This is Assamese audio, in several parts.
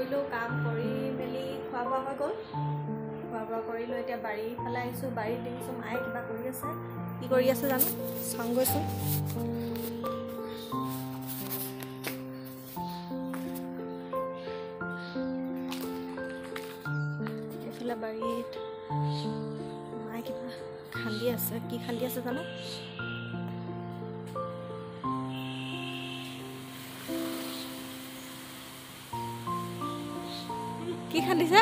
কৰিলোঁ কাম কৰি মেলি খোৱা বোৱা হৈ গ'ল খোৱা বোৱা কৰিলোঁ এতিয়া বাৰী ফালে আহিছোঁ বাৰীত দেখিছোঁ মায়ে কিবা কৰি আছে কি কৰি আছে জানো চাওঁ গৈছোঁ এইফালে বাৰীত মায়ে কিবা খান্দি আছে কি খান্দি আছে জানো কি খান্দিছে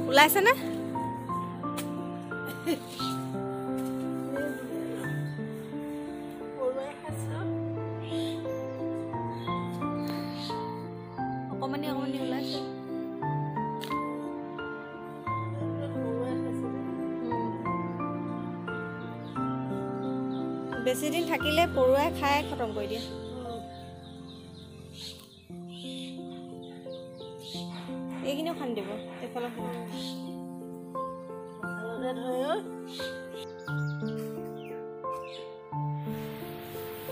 ওলাইছে নে অকমানি অকমানি ওলাইছে বেছি দিন থাকিলে পৰুৱাই খাই খতম কৰি দিয়ে এইখিনিও খান্দি দিব এইফালে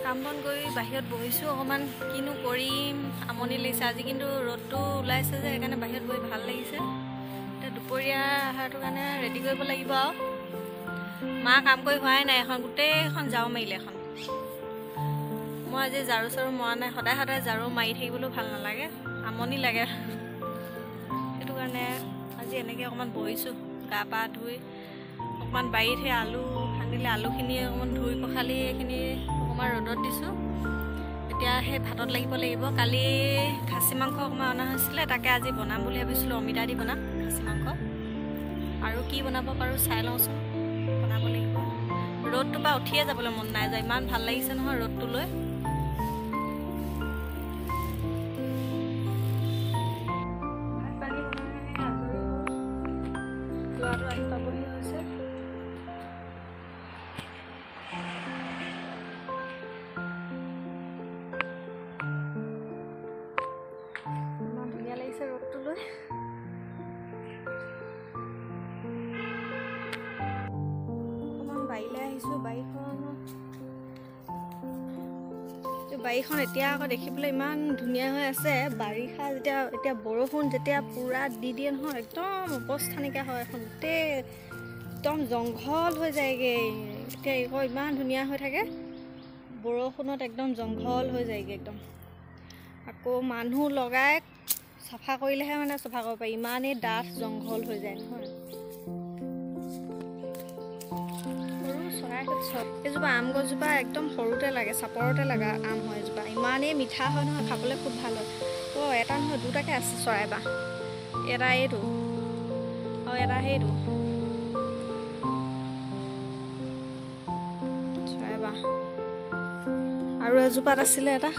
কাম বন কৰি বাহিৰত বহিছোঁ অকণমান কিনো কৰিম আমনি লাগিছে আজি কিন্তু ৰ'দটো ওলাইছে যে সেইকাৰণে বাহিৰত বহি ভাল লাগিছে এতিয়া দুপৰীয়া আহাৰটোৰ কাৰণে ৰেডি কৰিব লাগিব আৰু মা কাম কৰি হোৱাই নাই এখন গোটেইখন ঝাৰু মাৰিলে এখন মই আজি ঝাৰু চাৰু মৰা নাই সদায় সদায় ঝাৰু মাৰি থাকিবলৈও ভাল নালাগে আমনি লাগে সেইটো কাৰণে আজি এনেকৈ অকণমান বহিছোঁ গা পা ধুই অকণমান বাৰীত সেই আলু খান্দিলে আলুখিনি অকণমান ধুই পখালি এইখিনি অকণমান ৰ'দত দিছোঁ এতিয়া সেই ভাতত লাগিব লাগিব কালি খাচী মাংস অকণমান অনা হৈছিলে তাকে আজি বনাম বুলি ভাবিছিলোঁ অমিতা দি বনাম খাচী মাংস আৰু কি বনাব পাৰোঁ চাই লওঁচোন বনাব লাগিব ৰ'দটোৰ পৰা উঠিয়ে যাবলৈ মন নাই যায় ইমান ভাল লাগিছে নহয় ৰ'দটো লৈ ল'ৰাটো আহি পাবহি হৈছে ইমান ধুনীয়া লাগিছে ৰ'দটো লৈ অকণমান বাৰীলৈ আহিছোঁ বাৰীখন এতিয়া আকৌ দেখিবলৈ ইমান ধুনীয়া হৈ আছে বাৰিষা এতিয়া বৰষুণ যেতিয়া পূৰা দি দিয়ে নহয় একদম অৱস্থা নাইকিয়া হয় এখন গোটেই একদম জংঘল হৈ যায়গৈ এতিয়া আকৌ ইমান ধুনীয়া হৈ থাকে বৰষুণত একদম জংঘল হৈ যায়গৈ একদম আকৌ মানুহ লগাই চাফা কৰিলেহে মানে চাফা কৰিব পাৰি ইমানেই ডাঠ জংঘল হৈ যায় নহয় এইজোপা আম গছজোপা একদম সৰুতে লাগে চাপৰতে লগা আম হয় এজোপা ইমানেই মিঠা হয় নহয় খাবলৈ খুব ভাল হয় এটা নহয় দুটাকৈ আছে চৰাইবাহ এটা এইটো আৰু এটা সেইটো চৰাইবাহ আৰু এজোপাত আছিলে এটা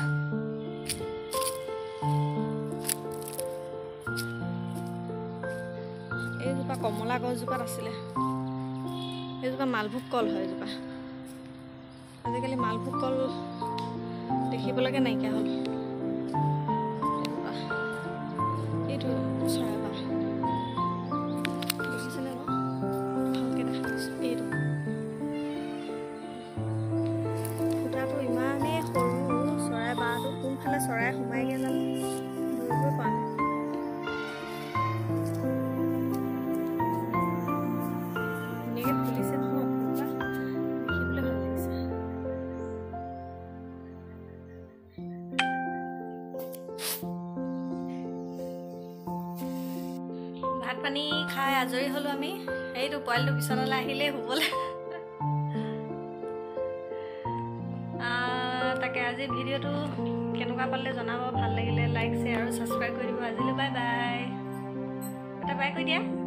এইজোপা কমলা গছজোপাত আছিলে এইজোপা মালভোগ কল হয় এজোপা আজিকালি মালভোগ কল দেখিবলৈকে নাইকিয়া হ'ল এইটো চৰাইবাহ দেখিছেনে বাৰু ভালকৈ দেখা পাইছোঁ এইটো ফুটাটো ইমানেই সৰু চৰাইবাহটো কোনফালে চৰাই সোমাইগৈ জানো ধৰিবই পৰা নাই ভাত পানী খাই আজৰি হ'লোঁ আমি এইটো পোৱালিটো বিচনালৈ আহিলেই শুবলৈ তাকে আজি ভিডিঅ'টো কেনেকুৱা পালে জনাব ভাল লাগিলে লাইক শ্বেয়াৰ আৰু ছাবস্ক্ৰাইব কৰি দিব আজিলৈ বাই বাই এটা বাই কৈ দিয়া